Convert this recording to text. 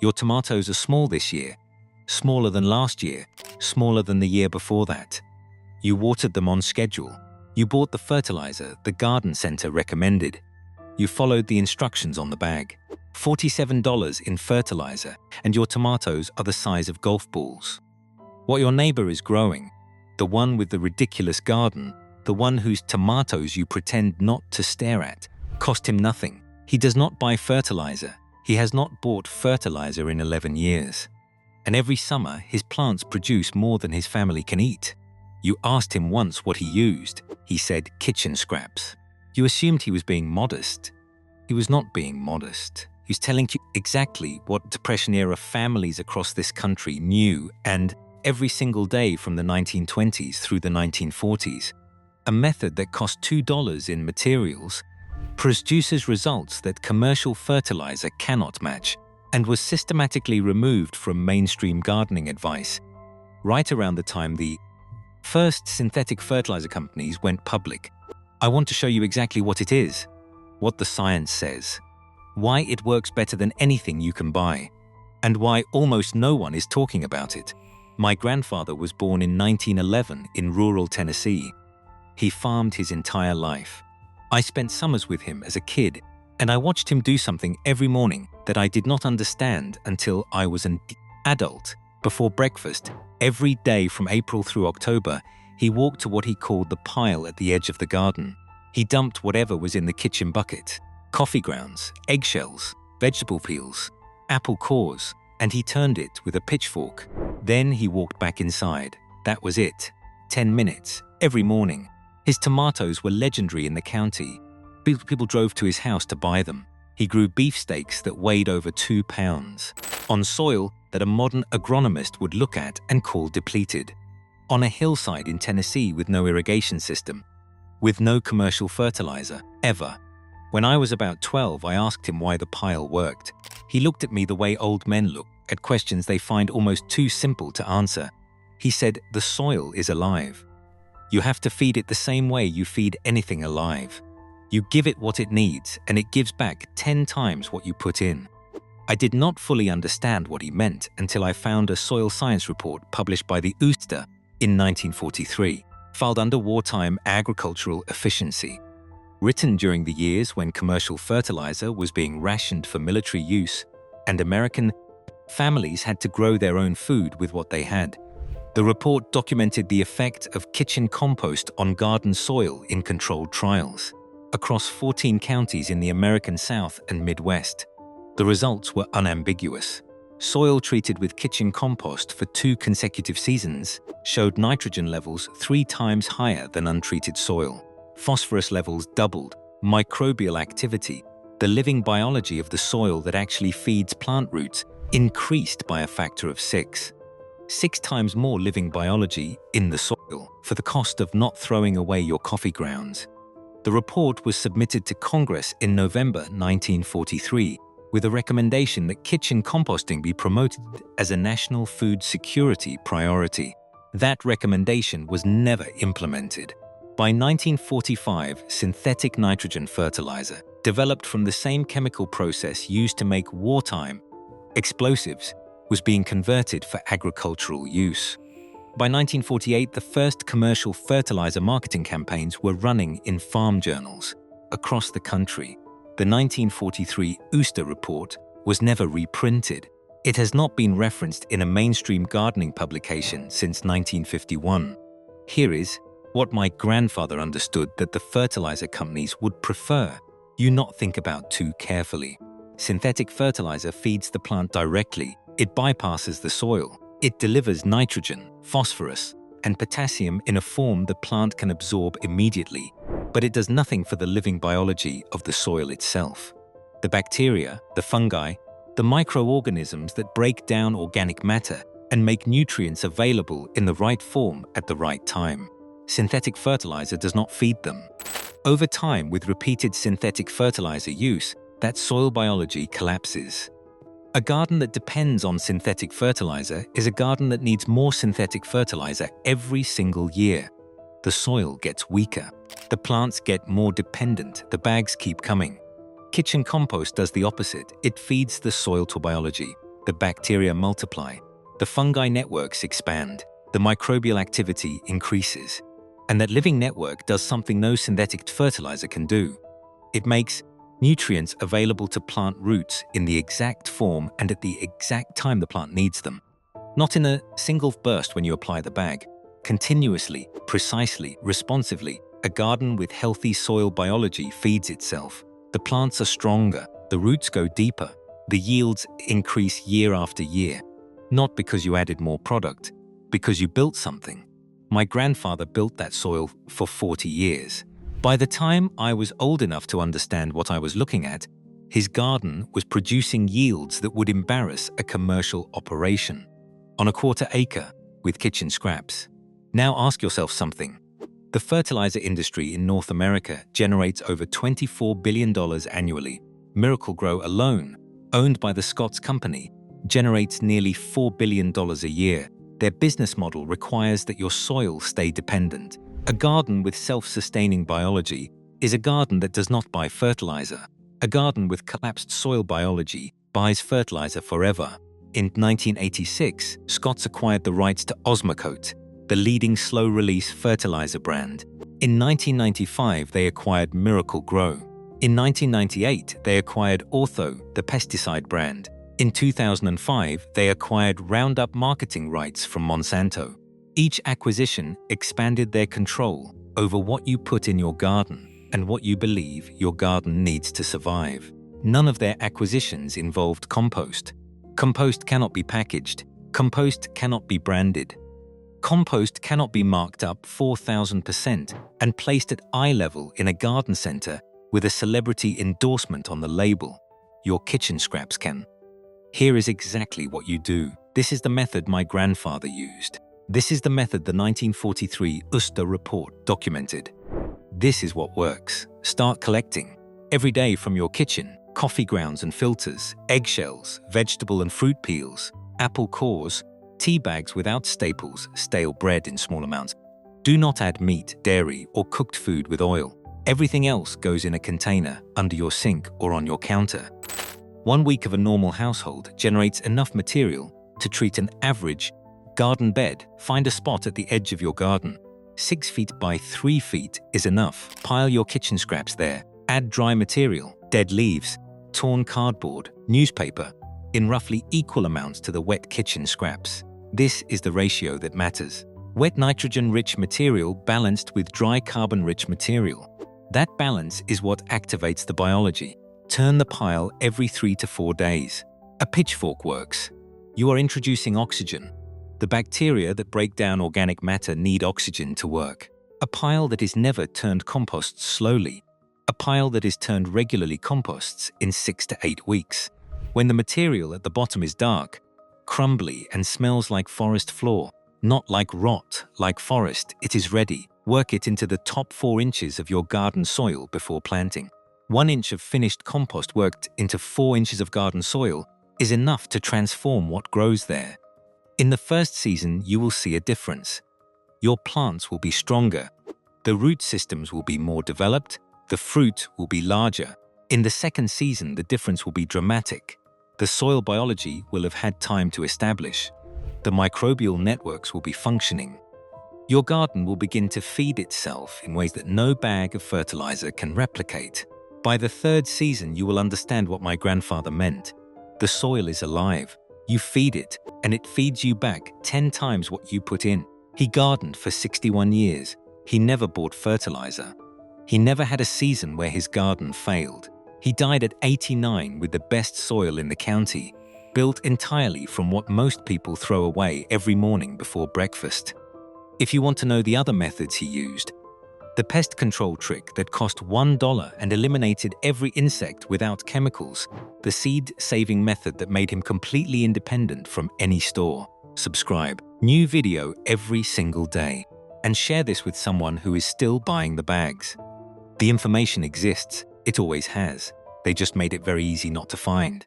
Your tomatoes are small this year, smaller than last year, smaller than the year before that. You watered them on schedule. You bought the fertilizer the garden center recommended. You followed the instructions on the bag. $47 in fertilizer, and your tomatoes are the size of golf balls. What your neighbor is growing, the one with the ridiculous garden, the one whose tomatoes you pretend not to stare at, cost him nothing. He does not buy fertilizer. He has not bought fertilizer in 11 years. And every summer, his plants produce more than his family can eat. You asked him once what he used. He said kitchen scraps. You assumed he was being modest. He was not being modest. He was telling you exactly what Depression-era families across this country knew, and every single day from the 1920s through the 1940s. A method that cost $2 in materials produces results that commercial fertilizer cannot match, and was systematically removed from mainstream gardening advice right around the time the first synthetic fertilizer companies went public. I want to show you exactly what it is, what the science says, why it works better than anything you can buy, and why almost no one is talking about it. My grandfather was born in 1911 in rural Tennessee. He farmed his entire life. I spent summers with him as a kid, and I watched him do something every morning that I did not understand until I was an adult. Before breakfast, every day from April through October, he walked to what he called the pile at the edge of the garden. He dumped whatever was in the kitchen bucket: coffee grounds, eggshells, vegetable peels, apple cores, and he turned it with a pitchfork. Then he walked back inside. That was it. 10 minutes, every morning. His tomatoes were legendary in the county. People drove to his house to buy them. He grew beefsteaks that weighed over 2 pounds, on soil that a modern agronomist would look at and call depleted, on a hillside in Tennessee with no irrigation system, with no commercial fertilizer, ever. When I was about 12, I asked him why the pile worked. He looked at me the way old men look at questions they find almost too simple to answer. He said, "The soil is alive. You have to feed it the same way you feed anything alive. You give it what it needs, and it gives back 10 times what you put in." I did not fully understand what he meant until I found a soil science report published by the USDA in 1943, filed under wartime agricultural efficiency. Written during the years when commercial fertilizer was being rationed for military use, and American families had to grow their own food with what they had. The report documented the effect of kitchen compost on garden soil in controlled trials across 14 counties in the American South and Midwest. The results were unambiguous. Soil treated with kitchen compost for 2 consecutive seasons showed nitrogen levels 3 times higher than untreated soil. Phosphorus levels doubled. Microbial activity, the living biology of the soil that actually feeds plant roots, increased by a factor of 6. 6 times more living biology in the soil for the cost of not throwing away your coffee grounds. The report was submitted to Congress in November 1943 with a recommendation that kitchen composting be promoted as a national food security priority. That recommendation was never implemented. By 1945, synthetic nitrogen fertilizer, developed from the same chemical process used to make wartime explosives, was being converted for agricultural use. By 1948, the first commercial fertilizer marketing campaigns were running in farm journals across the country. The 1943 USDA report was never reprinted. It has not been referenced in a mainstream gardening publication since 1951. Here is what my grandfather understood that the fertilizer companies would prefer you not think about too carefully. Synthetic fertilizer feeds the plant directly. It bypasses the soil. It delivers nitrogen, phosphorus, and potassium in a form the plant can absorb immediately, but it does nothing for the living biology of the soil itself. The bacteria, the fungi, the microorganisms that break down organic matter and make nutrients available in the right form at the right time. Synthetic fertilizer does not feed them. Over time, with repeated synthetic fertilizer use, that soil biology collapses. A garden that depends on synthetic fertilizer is a garden that needs more synthetic fertilizer every single year. The soil gets weaker. The plants get more dependent. The bags keep coming. Kitchen compost does the opposite. It feeds the soil to biology. the bacteria multiply, the fungi networks expand, the microbial activity increases. And that living network does something no synthetic fertilizer can do. It makes nutrients available to plant roots in the exact form and at the exact time the plant needs them. Not in a single burst when you apply the bag. Continuously, precisely, responsively, a garden with healthy soil biology feeds itself. The plants are stronger, the roots go deeper, the yields increase year after year. Not because you added more product, because you built something. My grandfather built that soil for 40 years. By the time I was old enough to understand what I was looking at, his garden was producing yields that would embarrass a commercial operation. On a quarter acre, with kitchen scraps. Now ask yourself something. The fertilizer industry in North America generates over $24 billion annually. Miracle-Gro alone, owned by the Scott's company, generates nearly $4 billion a year. Their business model requires that your soil stay dependent. A garden with self-sustaining biology is a garden that does not buy fertilizer. A garden with collapsed soil biology buys fertilizer forever. In 1986, Scott's acquired the rights to Osmocote, the leading slow-release fertilizer brand. In 1995, they acquired Miracle-Gro. In 1998, they acquired Ortho, the pesticide brand. In 2005, they acquired Roundup marketing rights from Monsanto. Each acquisition expanded their control over what you put in your garden and what you believe your garden needs to survive. None of their acquisitions involved compost. Compost cannot be packaged. Compost cannot be branded. Compost cannot be marked up 4,000% and placed at eye level in a garden center with a celebrity endorsement on the label. Your kitchen scraps can. Here is exactly what you do. This is the method my grandfather used. This is the method the 1943 USDA report documented. This is what works. Start collecting. Every day from your kitchen, coffee grounds and filters, eggshells, vegetable and fruit peels, apple cores, tea bags without staples, stale bread in small amounts. Do not add meat, dairy, or cooked food with oil. Everything else goes in a container, under your sink, or on your counter. 1 week of a normal household generates enough material to treat an average garden bed. Find a spot at the edge of your garden. 6 feet by 3 feet is enough. Pile your kitchen scraps there. Add dry material, dead leaves, torn cardboard, newspaper, in roughly equal amounts to the wet kitchen scraps. This is the ratio that matters. Wet nitrogen-rich material balanced with dry carbon-rich material. That balance is what activates the biology. Turn the pile every 3 to 4 days. A pitchfork works. You are introducing oxygen. The bacteria that break down organic matter need oxygen to work. A pile that is never turned composts slowly. A pile that is turned regularly composts in 6 to 8 weeks. When the material at the bottom is dark, crumbly, and smells like forest floor, not like rot, like forest, it is ready. Work it into the top 4 inches of your garden soil before planting. 1 inch of finished compost worked into 4 inches of garden soil is enough to transform what grows there. In the first season, you will see a difference. Your plants will be stronger. The root systems will be more developed. The fruit will be larger. In the second season, the difference will be dramatic. The soil biology will have had time to establish. The microbial networks will be functioning. Your garden will begin to feed itself in ways that no bag of fertilizer can replicate. By the third season, you will understand what my grandfather meant. The soil is alive. You feed it, and it feeds you back 10 times what you put in. He gardened for 61 years. He never bought fertilizer. He never had a season where his garden failed. He died at 89 with the best soil in the county, built entirely from what most people throw away every morning before breakfast. If you want to know the other methods he used, the pest control trick that cost $1 and eliminated every insect without chemicals, the seed-saving method that made him completely independent from any store. Subscribe. New video every single day. And share this with someone who is still buying the bags. The information exists. It always has. They just made it very easy not to find.